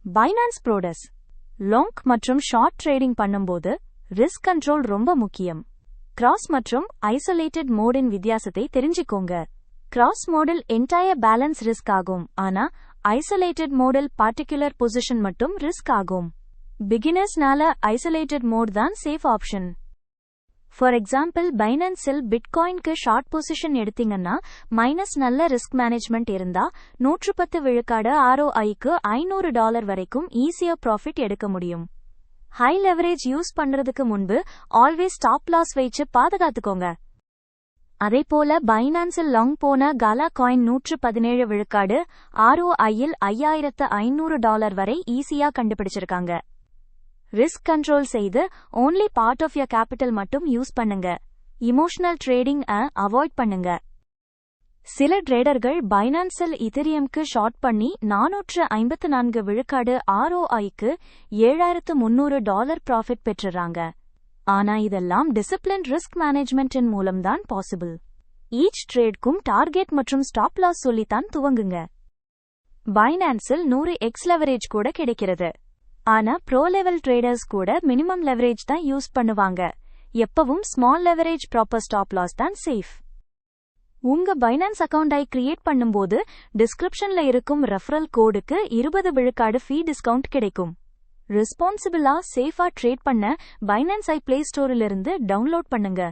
Finance ப்ரோடஸ் long மற்றும் short trading பண்ணும்போது risk control ரொம்ப முக்கியம். கிராஸ் மற்றும் ஐசோலேட்டட் மோடின் வித்தியாசத்தை தெரிஞ்சுக்கோங்க. கிராஸ் மோடில் என்டையர் பேலன்ஸ் ரிஸ்க் ஆகும், ஆனா ஐசோலேட்டட் மோடில் பார்ட்டிகுலர் பொசிஷன் மட்டும் ரிஸ்க் ஆகும். பிகினர்ஸ்னால ஐசோலேட்டட் மோட் தான் சேஃப் ஆப்ஷன். ஃபார் எக்ஸாம்பிள், பைனான்ஸில் பிட்காயின்க்கு ஷார்ட் பொசிஷன் எடுத்தீங்கன்னா மைனஸ் நல்ல ரிஸ்க் மேனேஜ்மெண்ட் இருந்தா 110 விழுக்காடு ROIக்கு $500 வரைக்கும் ஈஸியா ப்ராஃபிட் எடுக்க முடியும். ஹை லெவரேஜ் யூஸ் பண்றதுக்கு முன்பு ஆல்வேஸ் ஸ்டாப் லாஸ் வச்சு பாதுகாத்துக்கோங்க. அதேபோல பைனான்ஸில் லாங் போன காலா காயின் 117 விழுக்காடு ROIயில் $5,500 வரை ஈஸியா கண்டுபிடிச்சிருக்காங்க. ரிஸ்க் கண்ட்ரோல் செய்து only part of your capital மட்டும் யூஸ் பண்ணுங்க. இமோஷனல் ட்ரேடிங் அவாய்ட் பண்ணுங்க. சில ட்ரேடர்கள் பைனான்ஸில் இத்தீரியம்க்கு ஷார்ட் பண்ணி 454 விழுக்காடு ROIக்கு $7,300 ப்ராஃபிட் பெற்றுறாங்க. ஆனா இதெல்லாம் டிசிப்ளின் ரிஸ்க் மேனேஜ்மெண்டின் மூலம்தான் பாசிபிள். ஈச் ட்ரேட்க்கும் டார்கெட் மற்றும் ஸ்டாப் லாஸ் சொல்லித்தான் துவங்குங்க. பைனான்ஸில் 100x லெவரேஜ் கூட கிடைக்கிறது. ஆனா ப்ரோ லெவல் ட்ரேடர்ஸ் கூட மினிமம் லெவரேஜ் தான் யூஸ் பண்ணுவாங்க. எப்பவும் small leverage proper stop loss தான் சேஃப். உங்க பைனான்ஸ் அக்கவுண்டை கிரியேட் பண்ணும்போது டிஸ்கிரிப்ஷன்ல இருக்கும் ரெஃபரல் கோடுக்கு 20 விழுக்காடு ஃபீ டிஸ்கவுண்ட் கிடைக்கும். ரெஸ்பான்சிபிளா சேஃபா ட்ரேட் பண்ண பைனான்ஸை பிளே ஸ்டோரிலிருந்து டவுன்லோட் பண்ணுங்க.